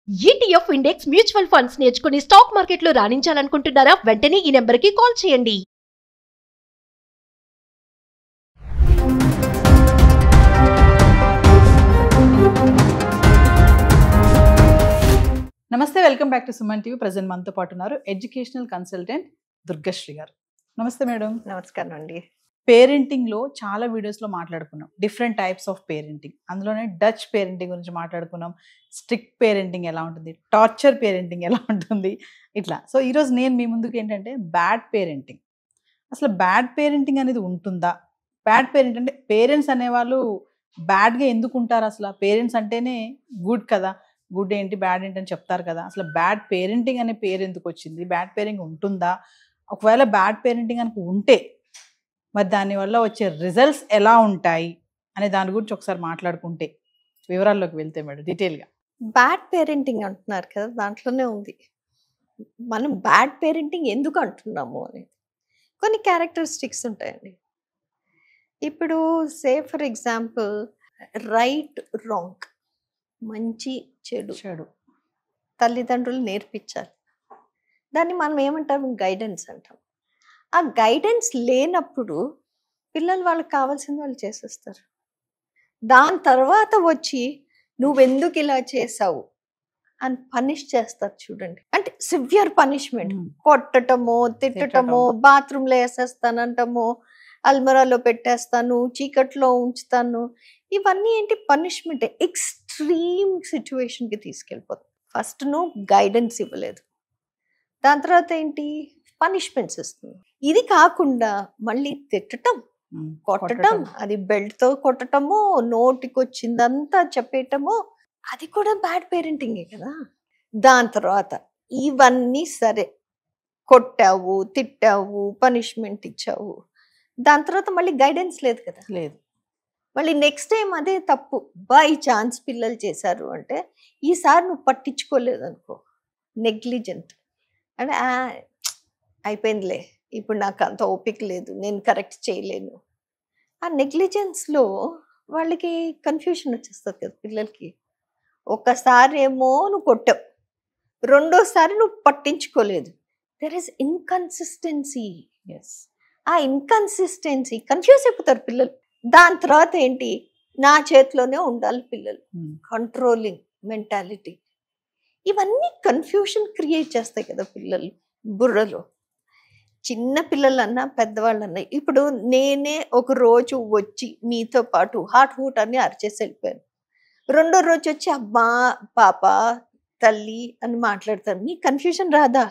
ETF index mutual funds నేర్చుకుని stock మార్కెట్లో రాణించాలనుకుంటున్నారా? వెంటనే ఈ నెంబర్కి కాల్ చేయండి. నమస్తే, welcome back to Suman TV. Present మనతో పాటు ఉన్నారు ఎడ్యుకేషనల్ కన్సల్టెంట్ దుర్గశ్రీ గారు. నమస్తే మేడం. నమస్కారం అండి. పేరెంటింగ్ లో చాలా వీడియోస్ లో మాట్లాడుకున్నాం డిఫరెంట్ టైప్స్ ఆఫ్ పేరెంటింగ్. అందులోనే డచ్ పేరెంటింగ్ గురించి మాట్లాడుకున్నాం. స్ట్రిక్ట్ పేరెంటింగ్ ఎలా ఉంటుంది, టార్చర్ పేరెంటింగ్ ఎలా ఉంటుంది, ఇట్లా. సో ఈరోజు నేను మీ ముందుకు ఏంటంటే బ్యాడ్ పేరెంటింగ్. అసలు బ్యాడ్ పేరెంటింగ్ అనేది ఉంటుందా? బ్యాడ్ పేరెంట్ అంటే పేరెంట్స్ అనేవాళ్ళు బ్యాడ్గా ఎందుకు ఉంటారు? అసలు పేరెంట్స్ అంటేనే గుడ్ కదా, గుడ్ ఏంటి బ్యాడ్ ఏంటి అని చెప్తారు కదా. అసలు బ్యాడ్ పేరెంటింగ్ అనే పేరు ఎందుకు వచ్చింది? బ్యాడ్ పేరెంటింగ్ ఉంటుందా? ఒకవేళ బ్యాడ్ పేరెంటింగ్ కనుక ఉంటే మరి దానివల్ల వచ్చే రిజల్ట్స్ ఎలా ఉంటాయి అనే దాని గురించి ఒకసారి మాట్లాడుకుంటే, వివరాల్లోకి వెళ్తే మేడం డీటెయిల్గా. బ్యాడ్ పేరెంటింగ్ అంటున్నారు కదా, దాంట్లోనే ఉంది మనం బ్యాడ్ పేరెంటింగ్ ఎందుకు అంటున్నాము అనేది. కొన్ని క్యారెక్టరిస్టిక్స్ ఉంటాయండి. ఇప్పుడు say for example right wrong, మంచి చెడు తల్లిదండ్రులు నేర్పించాలి. దాన్ని మనం ఏమంటాం? గైడెన్స్ అంటాం. ఆ గైడెన్స్ లేనప్పుడు పిల్లలు వాళ్ళకి కావాల్సింది వాళ్ళు చేసేస్తారు. దాని తర్వాత వచ్చి నువ్వెందుకు ఇలా చేసావు అని పనిష్ చేస్తారు. చూడండి, అంటే సివియర్ పనిష్మెంట్, కొట్టటమో తిట్టటమో, బాత్రూంలో వేసేస్తానంటమో, అల్మరాలో పెట్టేస్తాను, చీకట్లో ఉంచుతాను, ఇవన్నీ ఏంటి? పనిష్మెంట్. ఎక్స్ట్రీమ్ సిచ్యువేషన్కి తీసుకెళ్ళిపోతుంది. ఫస్ట్ నువ్వు గైడెన్స్ ఇవ్వలేదు, దాని తర్వాత ఏంటి? పనిష్మెంట్స్ ఇస్తుంది. ఇది కాకుండా మళ్ళీ తిట్టటం, కొట్టటం, అది బెల్ట్తో కొట్టటమో, నోటికి వచ్చిందంతా చెప్పేయటమో, అది కూడా బ్యాడ్ పేరెంటింగే కదా. దాని తర్వాత ఇవన్నీ సరే, కొట్టావు, తిట్టావు, పనిష్మెంట్ ఇచ్చావు, దాని తర్వాత మళ్ళీ గైడెన్స్ లేదు కదా. లేదు. మళ్ళీ నెక్స్ట్ టైం అదే తప్పు బై ఛాన్స్ పిల్లలు చేశారు అంటే, ఈసారి నువ్వు పట్టించుకోలేదు అనుకో, నెగ్లిజెంట్ అంటే అయిపోయిందిలే, ఇప్పుడు నాకు అంత ఓపిక లేదు, నేను కరెక్ట్ చేయలేను. ఆ నెగ్లిజెన్స్లో వాళ్ళకి కన్ఫ్యూషన్ వచ్చేస్తుంది కదా పిల్లలకి. ఒకసారి ఏమో నువ్వు కొట్టావు, రెండోసారి నువ్వు పట్టించుకోలేదు. There is inconsistency. ఆ ఇన్కన్సిస్టెన్సీ కన్ఫ్యూజ్ అయిపోతారు పిల్లలు. దాని తర్వాత ఏంటి? నా చేతిలోనే ఉండాలి పిల్లలు, కంట్రోలింగ్ మెంటాలిటీ. ఇవన్నీ కన్ఫ్యూషన్ క్రియేట్ చేస్తాయి కదా పిల్లలు బుర్రలో. చిన్న పిల్లలన్నా పెద్దవాళ్ళన్నా. ఇప్పుడు నేనే ఒక రోజు వచ్చి మీతో పాటు హాట్ హూట్ అని అరిచేసి వెళ్ళిపోయాను. రెండో రోజు వచ్చి అమ్మా, పాప, తల్లి అని మాట్లాడతాను. నీ కన్ఫ్యూజన్ రాదా?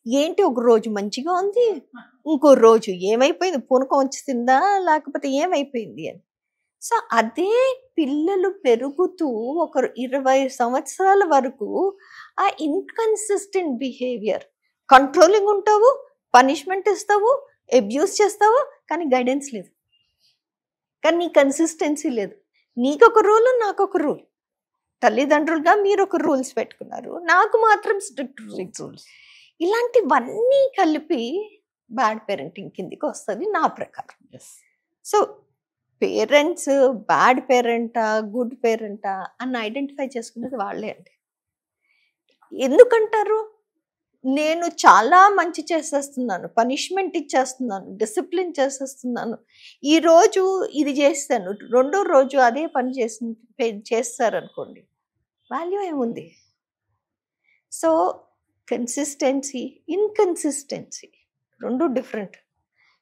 ఏంటి, ఒక రోజు మంచిగా ఉంది, ఇంకో రోజు ఏమైపోయింది, పూనకం వచ్చిందా లేకపోతే ఏమైపోయింది అని. సో అదే పిల్లలు పెరుగుతూ ఒక 20 సంవత్సరాల వరకు ఆ ఇన్కన్సిస్టెంట్ బిహేవియర్, కంట్రోలింగ్ ఉంటావు, పనిష్మెంట్ ఇస్తావు, అబ్యూస్ చేస్తావు, కానీ గైడెన్స్ లేదు, కానీ నీ కన్సిస్టెన్సీ లేదు. నీకొక రూల్, నాకొక రూల్, తల్లిదండ్రులుగా మీరు ఒక రూల్స్ పెట్టుకున్నారు, నాకు మాత్రం స్ట్రిక్ట్ రూల్స్. ఇలాంటివన్నీ కలిపి బ్యాడ్ పేరెంటింగ్ కిందికి వస్తుంది నా ప్రకారం. సో పేరెంట్స్ బ్యాడ్ పేరెంటా గుడ్ పేరెంటా అని ఐడెంటిఫై చేసుకునేది వాళ్ళే అండి. ఎందుకంటారు? నేను చాలా మంచి చేసేస్తున్నాను, పనిష్మెంట్ ఇచ్చేస్తున్నాను, డిసిప్లిన్ చేసేస్తున్నాను, ఈరోజు ఇది చేస్తాను, రెండో రోజు అదే పని చేస్తారనుకోండి, వాల్యూ ఏముంది? సో కన్సిస్టెన్సీ, ఇన్కన్సిస్టెన్సీ రెండు డిఫరెంట్.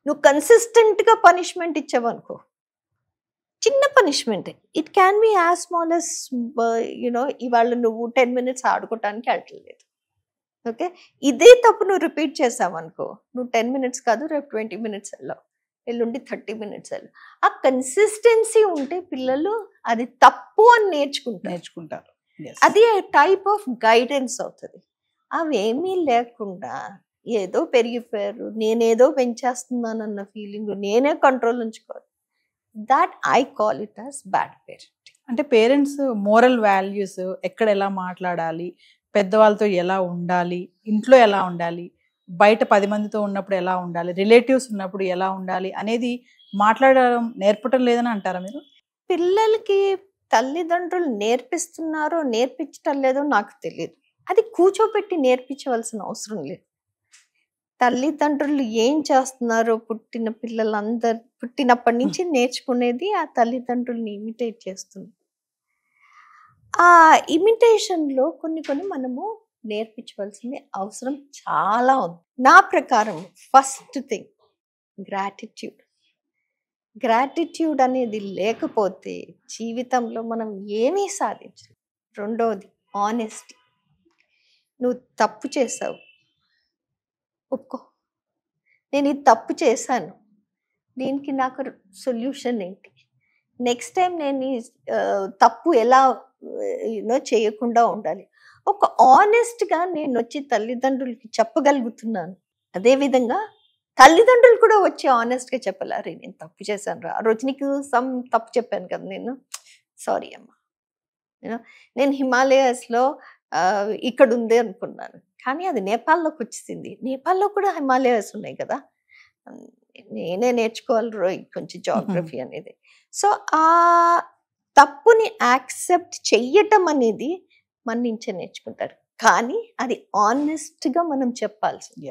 నువ్వు కన్సిస్టెంట్గా పనిష్మెంట్ ఇచ్చావనుకో, చిన్న punishment, it can be as small yes ఇవాళ నువ్వు 10 minutes ఆడుకోవటానికి వెళ్ళలేదు, ఓకే, ఇదే తప్పు నువ్వు రిపీట్ చేసావనుకో, నువ్వు 10 minutes కాదు, రేపు 20 minutes వెళ్ళావు, ఎల్లుండి 30 minutes వెళ్ళావు. ఆ కన్సిస్టెన్సీ ఉంటే పిల్లలు అది తప్పు అని నేర్చుకుంటారు. అది టైప్ ఆఫ్ గైడెన్స్ అవుతుంది. అవేమీ లేకుండా ఏదో పెరిగిపోయారు, నేనేదో పెంచేస్తున్నాను అన్న ఫీలింగ్, నేనే కంట్రోల్ ఉంచుకోవాలి, that I call it as bad parenting. అంటే పేరెంట్స్ మోరల్ వాల్యూస్, ఎక్కడ ఎలా మాట్లాడాలి, పెద్దవాళ్ళతో ఎలా ఉండాలి, ఇంట్లో ఎలా ఉండాలి, బయట 10 మందితో ఉన్నప్పుడు ఎలా ఉండాలి, రిలేటివ్స్ ఉన్నప్పుడు ఎలా ఉండాలి అనేది మాట్లాడడం నేర్పటం లేదని అంటారా మీరు? పిల్లలకి తల్లిదండ్రులు నేర్పిస్తున్నారో నేర్పించటం లేదో నాకు తెలియదు. అది కూర్చోపెట్టి నేర్పించవలసిన అవసరం లేదు. తల్లిదండ్రులు ఏం చేస్తున్నారో పుట్టినప్పటి నుంచి నేర్చుకునేది ఆ తల్లిదండ్రుల్ని ఇమిటేట్ చేస్తుంది. ఆ ఇమిటేషన్లో కొన్ని మనము నేర్పించవలసింది అవసరం చాలా ఉంది. నా ప్రకారం ఫస్ట్ థింగ్ గ్రాటిట్యూడ్ అనేది లేకపోతే జీవితంలో మనం ఏమీ సాధించలేం. రెండోది ఆనెస్టీ. నువ్వు తప్పు చేసావు, ఒప్పుకో, నేను ఇది తప్పు చేశాను, దీనికి నాకు సొల్యూషన్ ఏంటి, నెక్స్ట్ టైం నేను ఈ తప్పు ఎలా చేయకుండా ఉండాలి. ఒక ఆనెస్ట్గా నేను వచ్చి తల్లిదండ్రులకి చెప్పగలుగుతున్నాను. అదేవిధంగా తల్లిదండ్రులు కూడా వచ్చి ఆనెస్ట్గా చెప్పాలి, అరే నేను తప్పు చేశాను రా, ఆ రోజు నీకు తప్పు చెప్పాను కదా, నేను సారీ అమ్మా, నేను హిమాలయాస్లో ఇక్కడ ఉంది అనుకున్నాను, కానీ అది నేపాల్లోకి వచ్చింది. నేపాల్లో కూడా హిమాలయాస్ ఉన్నాయి కదా, నేనే నేర్చుకోవాలి రోయ్ కొంచెం జాగ్రఫీ అనేది. సో ఆ తప్పుని యాక్సెప్ట్ చెయ్యటం అనేది మన నుంచే నేర్చుకుంటారు. కానీ అది ఆనెస్ట్గా మనం చెప్పాల్సింది.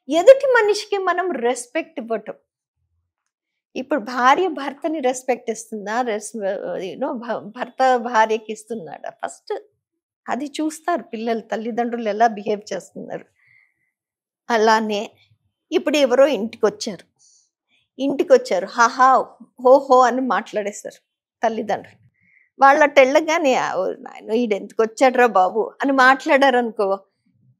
ఎదుటి మనిషికి మనం రెస్పెక్ట్ ఇవ్వటం. ఇప్పుడు భార్య భర్తని రెస్పెక్ట్ ఇస్తుందా, భర్త భార్యకి ఇస్తున్నాడా, ఫస్ట్ అది చూస్తారు పిల్లలు, తల్లిదండ్రులు ఎలా బిహేవ్ చేస్తున్నారు. అలానే ఇప్పుడు ఎవరో ఇంటికి వచ్చారు హాహా హోహో అని మాట్లాడేస్తారు తల్లిదండ్రులు. వాళ్ళ తెల్లగానే ఈడెందుకు వచ్చాడ్రా బాబు అని మాట్లాడారు అనుకో,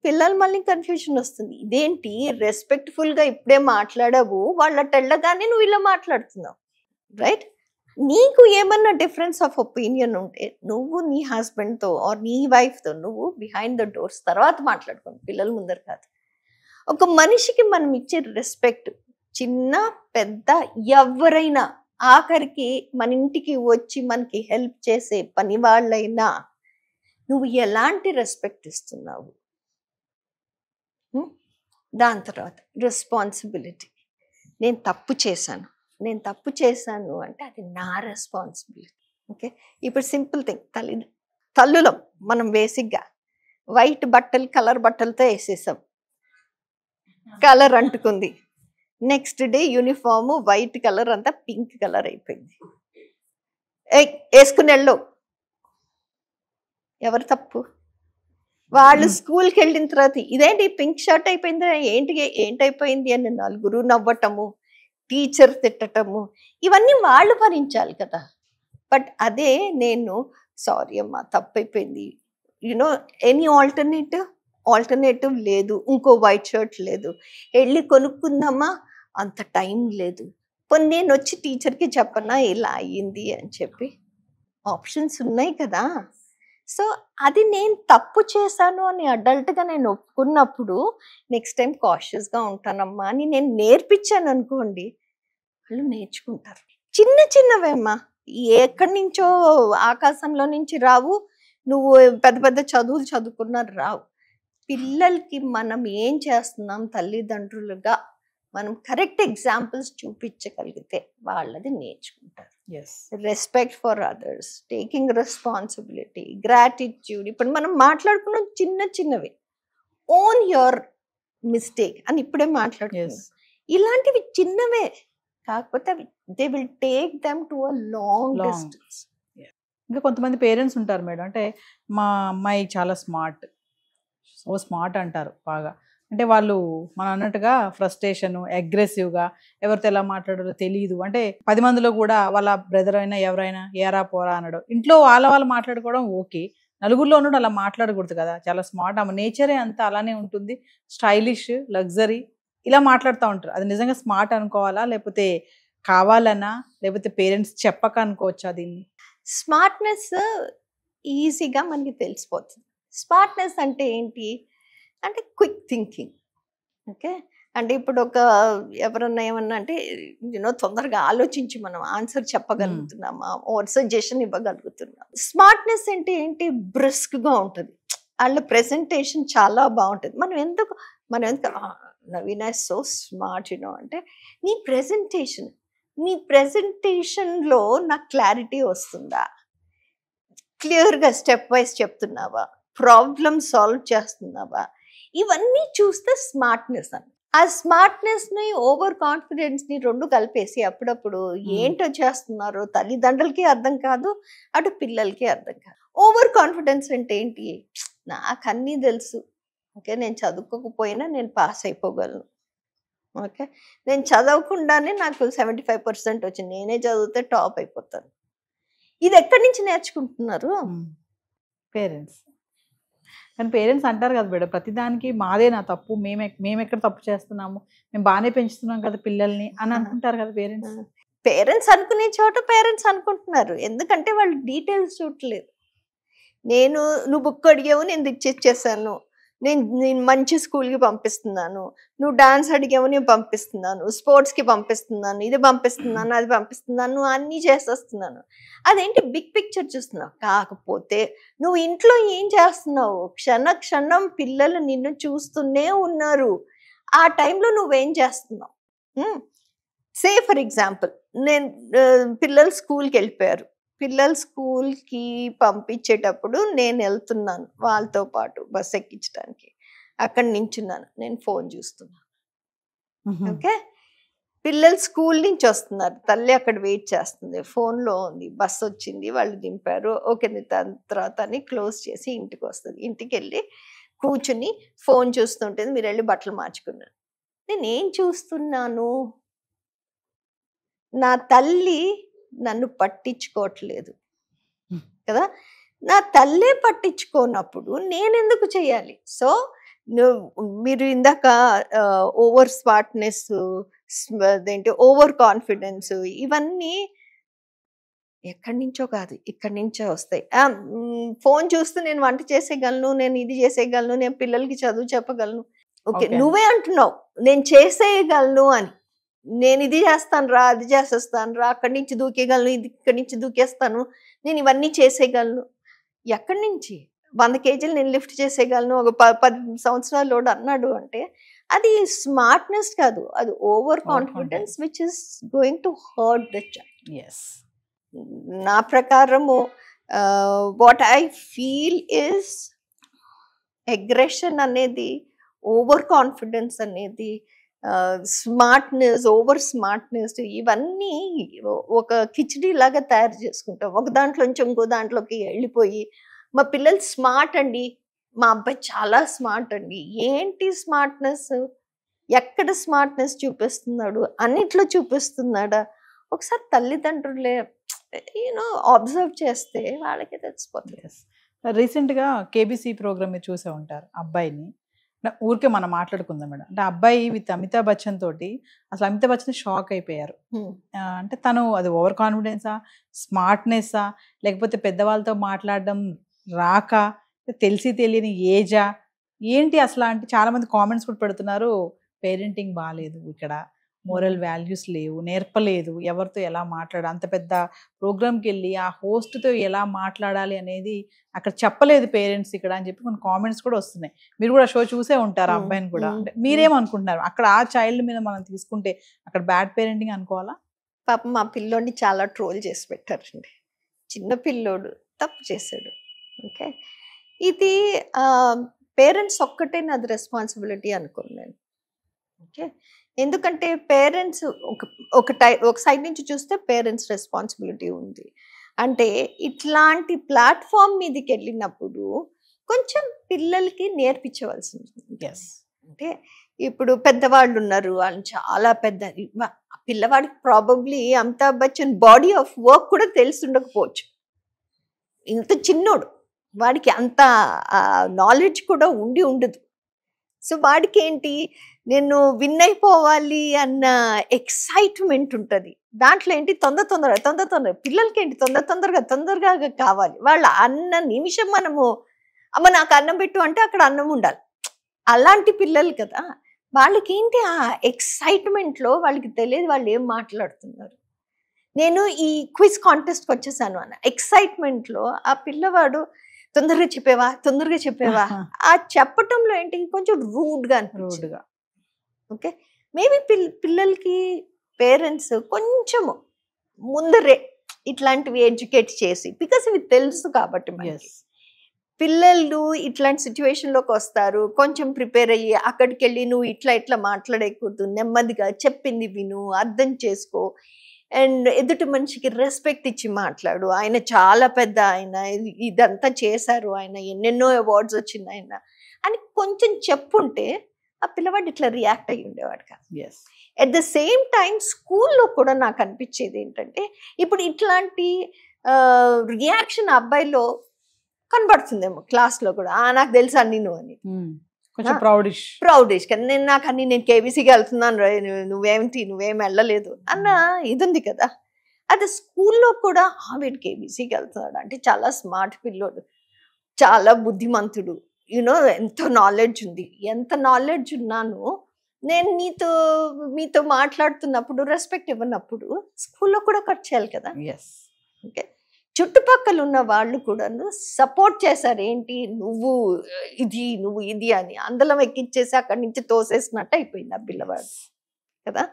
పిల్లలు మళ్ళీ కన్ఫ్యూజన్ వస్తుంది. ఇదేంటి రెస్పెక్ట్ఫుల్గా ఇప్పుడే మాట్లాడావు, వాళ్ళ తెల్లగానే నువ్వు ఇలా మాట్లాడుతున్నావు, రైట్? నీకు ఏమన్నా డిఫరెన్స్ ఆఫ్ ఒపీనియన్ ఉంటే నువ్వు నీ హస్బెండ్తో ఆర్ నీ వైఫ్తో నువ్వు బిహైండ్ ద డోర్స్ తర్వాత మాట్లాడుకోండి, పిల్లల ముందర కాదు. ఒక మనిషికి మనం ఇచ్చే రెస్పెక్ట్ చిన్న పెద్ద ఎవరైనా, ఆఖరికి మన ఇంటికి వచ్చి మనకి హెల్ప్ చేసే పని వాళ్ళైనా నువ్వు ఎలాంటి రెస్పెక్ట్ ఇస్తున్నావు. దాని తర్వాత రెస్పాన్సిబిలిటీ. నేను తప్పు చేశాను అంటే అది నా రెస్పాన్సిబిలిటీ. ఓకే, ఇప్పుడు సింపుల్ థింగ్, తల్లులం మనం బేసిక్గా వైట్ బట్టలు కలర్ బట్టలతో వేసేసాం, కలర్ అంటుకుంది, next day uniform white colour అంతా పింక్ కలర్ అయిపోయింది. వేసుకుని వెళ్ళవు, ఎవరు తప్పు? వాళ్ళు స్కూల్కి వెళ్ళిన తర్వాత ఇదేంటి పింక్ షర్ట్ అయిపోయింది, ఏంటైపోయింది అని నలుగురు నవ్వటము, టీచర్ తిట్టటము, ఇవన్నీ వాళ్ళు భరించాలి కదా. బట్ అదే నేను సారీ అమ్మా తప్పు అయిపోయింది, ఎనీ ఆల్టర్నేటివ్ లేదు, ఇంకో వైట్ షర్ట్ లేదు, వెళ్ళి కొనుక్కుందామా, అంత టైం లేదు, పోనీ నేను వచ్చి టీచర్కి చెప్పనా ఇలా అయ్యింది అని చెప్పి, ఆప్షన్స్ ఉన్నాయి కదా. సో అది నేను తప్పు చేశాను అని అడల్ట్గా నేను ఒప్పుకున్నప్పుడు నెక్స్ట్ టైం కాషియస్గా ఉంటానమ్మా అని నేను నేర్పించాను అనుకోండి, వాళ్ళు నేర్చుకుంటారు. చిన్నవేమ్మా, ఎక్కడి నుంచో ఆకాశంలో నుంచి రావు, నువ్వు పెద్ద పెద్ద చదువులు చదువుకున్నారు రావు. పిల్లలకి మనం ఏం చేస్తున్నాం తల్లిదండ్రులుగా మనం కరెక్ట్ ఎగ్జాంపుల్స్ చూపించగలిగితే వాళ్ళది నేర్చుకుంటారు. Respect for others, taking responsibility, gratitude. ఇప్పుడు మనం మాట్లాడుకున్నాం చిన్నవి, ఓన్ యువర్ మిస్టేక్ అని ఇప్పుడే మాట్లాడుకున్నాం. ఇలాంటివి చిన్నవే, కాకపోతే they will take them to a long distance. ఇంకా కొంతమంది పేరెంట్స్ ఉంటారు మేడం, అంటే మా అమ్మాయి చాలా స్మార్ట్ అంటారు బాగా, అంటే వాళ్ళు మనం అన్నట్టుగా ఫ్రస్ట్రేషన్, అగ్రెసివ్గా, ఎవరితో ఎలా మాట్లాడాలో తెలియదు. అంటే 10 మందిలో కూడా వాళ్ళ బ్రదర్ అయినా ఎవరైనా ఏరా పోరా అనడం, ఇంట్లో వాళ్ళు మాట్లాడుకోవడం ఓకే, నలుగురిలో ఉన్నాడు అలా మాట్లాడకూడదు కదా. చాలా స్మార్ట్, ఆమె నేచరే అంతా అలానే ఉంటుంది, స్టైలిష్, లగ్జరీ, ఇలా మాట్లాడుతూ ఉంటారు. అది నిజంగా స్మార్ట్ అనుకోవాలా, లేకపోతే కావాలనా, లేకపోతే పేరెంట్స్ చెప్పక అనుకోవచ్చా దీన్ని? స్మార్ట్నెస్ ఈజీగా మనకి తెలిసిపోతుంది. స్మార్ట్నెస్ అంటే ఏంటి అంటే క్విక్ థింకింగ్. ఓకే, అంటే ఇప్పుడు ఎవరన్నా ఏమన్నా అంటే తొందరగా ఆలోచించి మనం ఆన్సర్ చెప్పగలుగుతున్నామా, ఓర్ సజెషన్ ఇవ్వగలుగుతున్నాం. స్మార్ట్నెస్ అంటే ఏంటి, బ్రిస్క్గా ఉంటుంది, వాళ్ళ ప్రెజెంటేషన్ చాలా బాగుంటుంది. మనం ఎందుకు నవీన సో స్మార్ట్ అంటే నీ ప్రెజెంటేషన్లో నాకు క్లారిటీ వస్తుందా, క్లియర్గా స్టెప్ వైజ్ చెప్తున్నావా, ప్రాబ్లమ్ సాల్వ్ చేస్తున్నావా, ఇవన్నీ చూస్తే స్మార్ట్నెస్ అని. ఆ స్మార్ట్నెస్ ని ఓవర్ కాన్ఫిడెన్స్ ని రెండు కలిపేసి అప్పుడప్పుడు ఏంటో చేస్తున్నారో తల్లిదండ్రులకి అర్థం కాదు, అటు పిల్లలకి అర్థం కాదు. ఓవర్ కాన్ఫిడెన్స్ అంటే ఏంటి, నాకు అన్నీ తెలుసు, ఓకే నేను చదువుకోకపోయినా నేను పాస్ అయిపోగలను, ఓకే నేను చదవకుండానే నాకు 75% వచ్చింది, నేనే చదివితే టాప్ అయిపోతాను. ఇది ఎక్కడి నుంచి నేర్చుకుంటున్నారు? పేరెంట్స్. కానీ పేరెంట్స్ అంటారు కదా బిడ్డ, ప్రతిదానికి మాదే నా తప్పు, మేము ఎక్కడ తప్పు చేస్తున్నాము, మేము బాగానే పెంచుతున్నాం కదా పిల్లల్ని అని అనుకుంటారు కదా పేరెంట్స్. పేరెంట్స్ అనుకునే చోట పేరెంట్స్ అనుకుంటున్నారు, ఎందుకంటే వాళ్ళు డీటెయిల్స్ చూడలేదు. నువ్వు బుక్ అడిగావు, నేను తెచ్చిచ్చేసాను, నేను మంచి స్కూల్కి పంపిస్తున్నాను, నువ్వు డాన్స్ అడిగావు నేను పంపిస్తున్నాను, స్పోర్ట్స్కి పంపిస్తున్నాను, ఇది పంపిస్తున్నాను, అది పంపిస్తున్నాను, అన్నీ చేసేస్తున్నాను. అదేంటి బిగ్ పిక్చర్ చూస్తున్నావు. కాకపోతే నువ్వు ఇంట్లో ఏం చేస్తున్నావు, క్షణం పిల్లలు నిన్ను చూస్తూనే ఉన్నారు. ఆ టైంలో నువ్వేం చేస్తున్నావు? సే ఫర్ ఎగ్జాంపుల్, పిల్లలు స్కూల్కి వెళ్ళిపోయారు, పిల్లలు స్కూల్కి పంపించేటప్పుడు నేను వెళ్తున్నాను వాళ్ళతో పాటు బస్ ఎక్కించడానికి, అక్కడ నించున్నాను, నేను ఫోన్ చూస్తున్నాను, ఓకే పిల్లలు స్కూల్ నుంచి వస్తున్నారు, తల్లి అక్కడ వెయిట్ చేస్తుంది, ఫోన్లో ఉంది, బస్ వచ్చింది, వాళ్ళు దింపారు, ఓకే తర్వాత అని క్లోజ్ చేసి ఇంటికి వస్తుంది, ఇంటికి వెళ్ళి కూర్చుని ఫోన్ చూస్తుంటుంది, మీరు వెళ్ళి బట్టలు మార్చుకున్నారు. నేనేం చూస్తున్నాను, నా తల్లి నన్ను పట్టించుకోవట్లేదు కదా, నా తల్లే పట్టించుకోనప్పుడు నేనెందుకు చేయాలి? సో మీరు ఇందాక ఓవర్ స్మార్ట్నెస్, అదేంటి ఓవర్ కాన్ఫిడెన్స్, ఇవన్నీ ఎక్కడి నుంచో కాదు ఇక్కడి నుంచో వస్తాయి. ఫోన్ చూస్తూ నేను వంట చేసేయగలను, నేను ఇది చేసేయగలను, నేను పిల్లలకి చదువు చెప్పగలను, ఓకే నువ్వే అంటున్నావు నేను చేసేయగలను అని, నేను ఇది చేస్తాను రా, అది చేసేస్తాను రా, అక్కడి నుంచి దూకేయగలను, ఇక్కడి నుంచి దూకేస్తాను, నేను ఇవన్నీ చేసేయగలను. ఎక్కడి నుంచి 100 కేజీలు నేను లిఫ్ట్ చేసేయగలను ఒక 10 సంవత్సరాలు అన్నాడు అంటే అది స్మార్ట్నెస్ కాదు, అది over confidence which is going to hurt the child. నా ప్రకారము what I feel is aggression అనేది, ఓవర్ కాన్ఫిడెన్స్ అనేది, స్మార్ట్నెస్, ఓవర్ స్మార్ట్నెస్, ఇవన్నీ ఒక కిచిడీ లాగా తయారు చేసుకుంటాం, ఒక దాంట్లోంచి ఇంకో దాంట్లోకి వెళ్ళిపోయి మా పిల్లలు స్మార్ట్ అండి, మా అబ్బాయి చాలా స్మార్ట్ అండి. ఏంటి స్మార్ట్నెస్, ఎక్కడ స్మార్ట్నెస్ చూపిస్తున్నాడు, అన్నిట్లో చూపిస్తున్నాడా? ఒకసారి తల్లిదండ్రులే అబ్జర్వ్ చేస్తే వాళ్ళకి తెలిసిపోతుంది. రీసెంట్గా కేబీసీ ప్రోగ్రామ్ మీరు చూసే ఉంటారు, అబ్బాయిని ఊరికే మనం మాట్లాడుకుందాం మేడం, అంటే అబ్బాయి విత్ అమితాబ్ బచ్చన్ తోటి అసలు అమితాబ్ బచ్చన్ షాక్ అయిపోయారు. అంటే తను అది ఓవర్ కాన్ఫిడెన్సా, స్మార్ట్నెస్సా, లేకపోతే పెద్దవాళ్ళతో మాట్లాడడం రాక, తెలిసి తెలియని ఏజా ఏంటి అసలు అంటే చాలా మంది కామెంట్స్ కూడా పెడుతున్నారు, పేరెంటింగ్ బాగాలేదు, ఇక్కడ మోరల్ వాల్యూస్ లేవు, నేర్పలేదు, ఎవరితో ఎలా మాట్లాడాలి, అంత పెద్ద ప్రోగ్రామ్కి వెళ్ళి ఆ హోస్ట్తో ఎలా మాట్లాడాలి అనేది అక్కడ చెప్పలేదు పేరెంట్స్ ఇక్కడ అని చెప్పి కొన్ని కామెంట్స్ కూడా వస్తున్నాయి. మీరు కూడా షో చూసే ఉంటారు ఆ అబ్బాయిని కూడా, మీరేమనుకుంటున్నారు అక్కడ ఆ చైల్డ్ మీద మనం తీసుకుంటే అక్కడ బ్యాడ్ పేరెంటింగ్ అనుకోవాలా? పాపం మా పిల్లోడిని చాలా ట్రోల్ చేసి పెట్టారండి, చిన్న పిల్లోడు తప్పు చేశాడు, ఓకే ఇది పేరెంట్స్ ఒక్కటే నాది రెస్పాన్సిబిలిటీ అనుకోను నేను, ఓకే ఎందుకంటే పేరెంట్స్ ఒక సైడ్ నుంచి చూస్తే పేరెంట్స్ రెస్పాన్సిబిలిటీ ఉంది అంటే, ఇట్లాంటి ప్లాట్ఫామ్ మీదకి వెళ్ళినప్పుడు కొంచెం పిల్లలకి నేర్పించవలసి ఉంటుంది. అంటే ఇప్పుడు పెద్దవాళ్ళు ఉన్నారు, వాళ్ళు చాలా పెద్ద, పిల్లవాడికి probably Amitabh Bachchan body of work కూడా తెలిసి ఉండకపోవచ్చు, ఇంత చిన్నోడు, వాడికి అంత నాలెడ్జ్ కూడా ఉండదు. సో వాడికి ఏంటి, నేను విన్ అయిపోవాలి అన్న ఎక్సైట్మెంట్ ఉంటుంది, దాంట్లో ఏంటి తొందరగా పిల్లలకి ఏంటి తొందరగా కావాలి, వాళ్ళ అన్న నిమిషం మనము అమ్మ నాకు అన్నం పెట్టు అంటే అక్కడ అన్నం ఉండాలి, అలాంటి పిల్లలు కదా, వాళ్ళకి ఏంటి ఆ ఎక్సైట్మెంట్లో వాళ్ళకి తెలియదు వాళ్ళు ఏం మాట్లాడుతున్నారు. నేను ఈ క్విజ్ కాంటెస్ట్కి వచ్చేసాను అన్న ఎక్సైట్మెంట్లో ఆ పిల్లవాడు తొందరగా చెప్పేవా ఆ చెప్పటంలో ఏంటి కొంచెం రూడ్గా అనిపించింది. ఓకే మేబీ పిల్లలకి పేరెంట్స్ కొంచెము ముందరే ఇట్లాంటివి ఎడ్యుకేట్ చేసి, బికాస్ ఇవి తెలుసు కాబట్టి మనకి. ఎస్ పిల్లలు ఇట్లాంటి సిచ్యువేషన్లోకి వస్తారు, కొంచెం ప్రిపేర్ అయ్యి అక్కడికి వెళ్ళి నువ్వు ఇట్లా మాట్లాడకూడదు, నెమ్మదిగా చెప్పింది విను, అర్థం చేసుకో, అండ్ ఎదుటి మనిషికి రెస్పెక్ట్ ఇచ్చి మాట్లాడు, ఆయన చాలా పెద్ద, ఆయన ఇదంతా చేశారు, ఆయన ఎన్నెన్నో అవార్డ్స్ వచ్చింది ఆయన అని కొంచెం చెప్పుంటే ఆ పిల్లవాడు ఇట్లా రియాక్ట్ అయ్యి ఉండేవాడు కాదు. Yes at the same time స్కూల్లో కూడా నాకు అనిపించేది ఏంటంటే, ఇప్పుడు ఇట్లాంటి రియాక్షన్ అబ్బాయిలో కనబడుతుందేమో క్లాస్లో కూడా, నాకు తెలుసు అన్ని నువ్వు అని, కొంచెం ప్రౌడిష్ కానీ నేను కేబీసీకి వెళ్తున్నాను రా, నువ్వేం వెళ్ళలేదు అన్న ఇది ఉంది కదా. అదే స్కూల్లో కూడా వీడు కేబీసీకి వెళ్తున్నాడు అంటే చాలా స్మార్ట్ పిల్లోడు, చాలా బుద్ధిమంతుడు, యూనో ఎంతో నాలెడ్జ్ ఉంది. ఎంత నాలెడ్జ్ ఉన్నాను నేను మీతో మాట్లాడుతున్నప్పుడు రెస్పెక్ట్ ఇవ్వనప్పుడు స్కూల్లో కూడా కట్ చేయాలి కదా. ఓకే, చుట్టుపక్కల ఉన్న వాళ్ళు కూడా సపోర్ట్ చేశారు, ఏంటి నువ్వు ఇది అని అందలం ఎక్కించేసి అక్కడి నుంచి తోసేసినట్టు అయిపోయింది ఆ పిల్లవాడు కదా.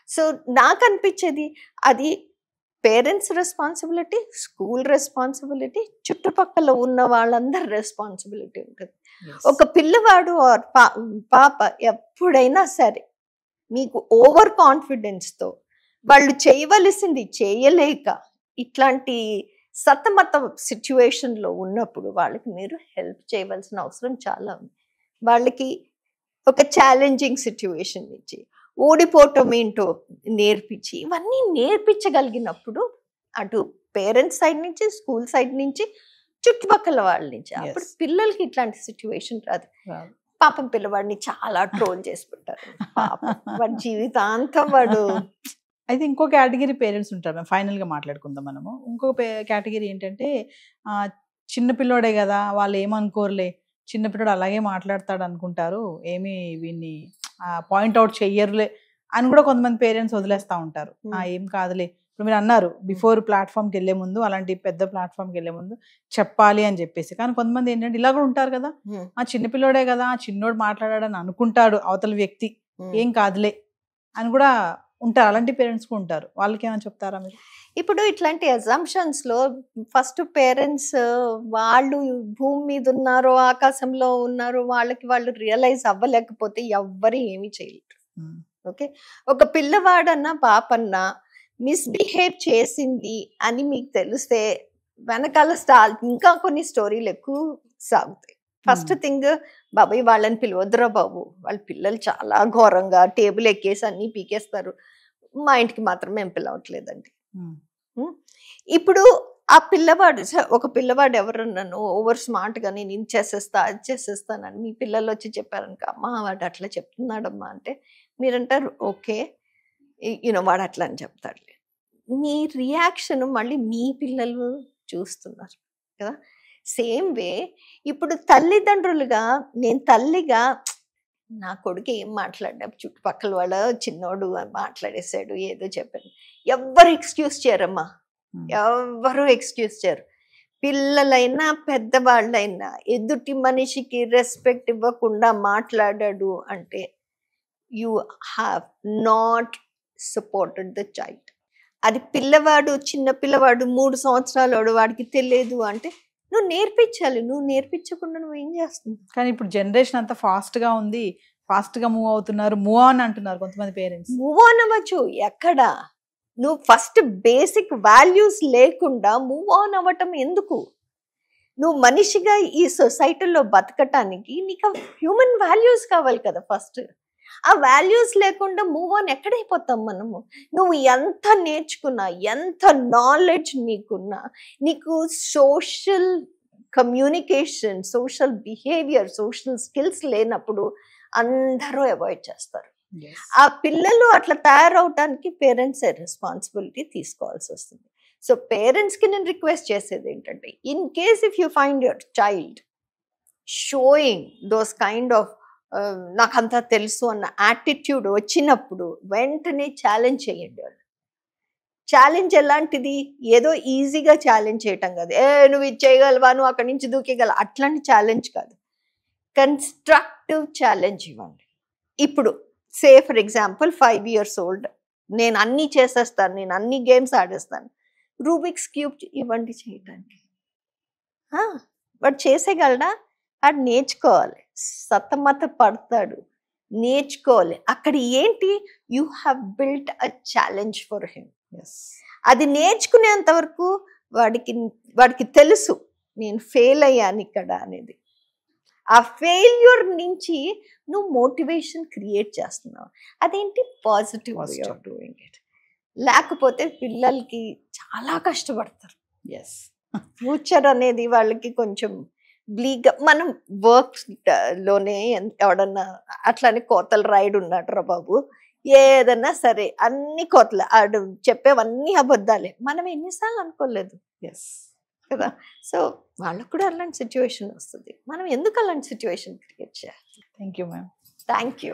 సో నాకు అనిపించేది అది పేరెంట్స్ రెస్పాన్సిబిలిటీ, స్కూల్ రెస్పాన్సిబిలిటీ, చుట్టుపక్కల ఉన్న వాళ్ళందరి రెస్పాన్సిబిలిటీ ఉంటుంది. ఒక పిల్లవాడు పాప ఎప్పుడైనా సరే మీకు ఓవర్ కాన్ఫిడెన్స్తో వాళ్ళు చేయవలసింది చేయలేక ఇట్లాంటి సతమత సిచ్యువేషన్లో ఉన్నప్పుడు వాళ్ళకి మీరు హెల్ప్ చేయవలసిన అవసరం చాలా ఉంది. వాళ్ళకి ఒక ఛాలెంజింగ్ సిచ్యువేషన్ ఇచ్చి ఓడిపోవటం ఏంటో నేర్పించి ఇవన్నీ నేర్పించగలిగినప్పుడు అటు పేరెంట్స్ సైడ్ నుంచి, స్కూల్ సైడ్ నుంచి, చుట్టుపక్కల వాళ్ళ నుంచి, అప్పుడు పిల్లలకి ఇట్లాంటి సిచ్యువేషన్ రాదు. పాపం పిల్లవాడిని చాలా ట్రోల్ చేసి పెట్టారు, వాడి జీవితాంతం వాడు. అయితే ఇంకో కేటగిరీ పేరెంట్స్ ఉంటారు, ఫైనల్ గా మాట్లాడుకుందాం మనము. ఇంకో కేటగిరీ ఏంటంటే చిన్నపిల్లోడే కదా వాళ్ళు ఏమనుకోరులే, చిన్నపిల్లోడు అలాగే మాట్లాడతాడు అనుకుంటారు, ఏమి వీన్ని పాయింట్అవుట్ చెయ్యరులే అని కూడా కొంతమంది పేరెంట్స్ వదిలేస్తూ ఉంటారు. ఏం కాదులే, ఇప్పుడు మీరు అన్నారు బిఫోర్ ప్లాట్ఫామ్కి వెళ్ళే ముందు, అలాంటి పెద్ద ప్లాట్ఫామ్కి వెళ్ళే ముందు చెప్పాలి అని చెప్పేసి. కానీ కొంతమంది ఏంటంటే ఇలా కూడా ఉంటారు కదా, ఆ చిన్నపిల్లోడే కదా, ఆ చిన్నోడు మాట్లాడాడని అనుకుంటాడు అవతల వ్యక్తి, ఏం కాదులే అని కూడా ఉంటారు. అలాంటి పేరెంట్స్ కూడా ఉంటారు, వాళ్ళకి ఏమైనా చెప్తారా మీరు? ఇప్పుడు ఇట్లాంటి అజంప్షన్స్ లో ఫస్ట్ పేరెంట్స్ వాళ్ళు భూమి మీద ఉన్నారో ఆకాశంలో ఉన్నారో వాళ్ళకి వాళ్ళు రియలైజ్ అవ్వలేకపోతే ఎవ్వరు ఏమి చేయలేరు. ఓకే, ఒక పిల్లవాడన్నా పాపన్నా మిస్బిహేవ్ చేసింది అని మీకు తెలిస్తే వెనకాల ఇంకా కొన్ని స్టోరీలు ఎక్కువ సాగుతాయి. ఫస్ట్ థింగ్, బాబాయ్ వాళ్ళని పిలవద్దురా బాబు, వాళ్ళ పిల్లలు చాలా ఘోరంగా టేబుల్ ఎక్కేసి అన్ని పీకేస్తారు, మా ఇంటికి మాత్రం మేము పిలవట్లేదండి. ఇప్పుడు ఆ పిల్లవాడు, ఒక పిల్లవాడు ఎవరన్నాను ఓవర్ స్మార్ట్ గా నేను ఇది చేసేస్తా అది చేసేస్తానని మీ పిల్లలు వచ్చి చెప్పారనుక, అమ్మా వాడు అట్లా చెప్తున్నాడమ్మా అంటే మీరంటారు ఓకే వాడు అట్లా అని చెప్తాడులే. మీ రియాక్షన్ మళ్ళీ మీ పిల్లలు చూస్తున్నారు కదా. సేమ్ వే ఇప్పుడు తల్లిదండ్రులుగా నేను తల్లిగా నా కొడుకు ఏం మాట్లాడా, చుట్టుపక్కల వాళ్ళ చిన్నోడు మాట్లాడేశాడు ఏదో చెప్పాను, ఎవ్వరు ఎక్స్క్యూజ్ చేయరమ్మా, ఎవ్వరు ఎక్స్క్యూజ్ చేయరు. పిల్లలైనా పెద్దవాళ్ళైనా ఎదుటి మనిషికి రెస్పెక్ట్ ఇవ్వకుండా మాట్లాడాడు అంటే you have not supported the child. అది పిల్లవాడు, చిన్న పిల్లవాడు 3 సంవత్సరాలు వాడికి తెలియదు అంటే నువ్వు నేర్పించాలి, నువ్వు నేర్పించకుండా నువ్వు ఏం చేస్తున్నావు? కానీ ఇప్పుడు జనరేషన్ అంతా ఫాస్ట్ గా ఉంది, ఫాస్ట్ గా మూవ్ అవుతున్నారు, మూవ్ ఆన్ అంటున్నారు కొంతమంది పేరెంట్స్. మూవ్ ఆన్ అవ్వచ్చు ఎక్కడ, నువ్వు ఫస్ట్ బేసిక్ వాల్యూస్ లేకుండా మూవ్ ఆన్ అవ్వటం ఎందుకు? నువ్వు మనిషిగా ఈ సొసైటీలో బతకటానికి నీకు హ్యూమన్ వాల్యూస్ కావాలి కదా ఫస్ట్. ఆ వాల్యూస్ లేకుండా మూవ్ ఆన్ ఎక్కడైపోతాం మనము? నువ్వు ఎంత నేర్చుకున్నా, ఎంత నాలెడ్జ్ నీకున్నా, నీకు social communication, social behaviour, social skills లేనప్పుడు అందరూ అవాయిడ్ చేస్తారు. ఆ పిల్లలు అట్లా తయారవటానికి పేరెంట్స్ రెస్పాన్సిబిలిటీ తీసుకోవాల్సి వస్తుంది. సో పేరెంట్స్కి నేను రిక్వెస్ట్ చేసేది ఏంటంటే, in case if you find your child showing those kind of నాకంతా తెలుసు అన్న యాటిట్యూడ్ వచ్చినప్పుడు వెంటనే ఛాలెంజ్ చేయండి. వాళ్ళు ఛాలెంజ్ ఎలాంటిది, ఏదో ఈజీగా ఛాలెంజ్ చేయటం కాదు, నువ్వు ఇది చేయగలవా, నువ్వు అక్కడి నుంచి దూకేగలవా, అట్లాంటి ఛాలెంజ్ కాదు, కన్స్ట్రక్టివ్ ఛాలెంజ్ ఇవ్వండి. ఇప్పుడు say for example 5 years old, నేను అన్నీ చేసేస్తాను, నేను అన్ని గేమ్స్ ఆడేస్తాను, రూబిక్స్ క్యూబ్ ఇవ్వండి చేయటానికి. వాడు చేసేయగలడా? వాడు నేర్చుకోవాలి, సతమత పడతాడు, నేర్చుకోవాలి. అక్కడ ఏంటి, you have built a challenge for him. అది నేర్చుకునేంత వరకు వాడికి తెలుసు నేను ఫెయిల్ అయ్యాను ఇక్కడ అనేది. ఆ ఫెయిల్యూర్ నుంచి నువ్వు మోటివేషన్ క్రియేట్ చేస్తున్నావు. అదేంటి, positive way of doing it. లేకపోతే పిల్లలకి చాలా కష్టపడతారు. ఫ్యూచర్ అనేది వాళ్ళకి కొంచెం బ్లీగా. మనం వర్క్ లోనే ఎవడన్నా అట్లానే కోతలు రాయుడు ఉన్నాడు రా బాబు, ఏదన్నా సరే అన్ని కోతలు, ఆడు చెప్పేవన్నీ అబద్ధాలే. మనం ఎన్నిసార్లు అనుకోలేదు కదా. సో వాళ్ళకు కూడా అలాంటి సిచ్యువేషన్ వస్తుంది. మనం ఎందుకు అలాంటి సిచ్యువేషన్ క్రియేట్ చేయాలి? Thank you ma'am. Thank you.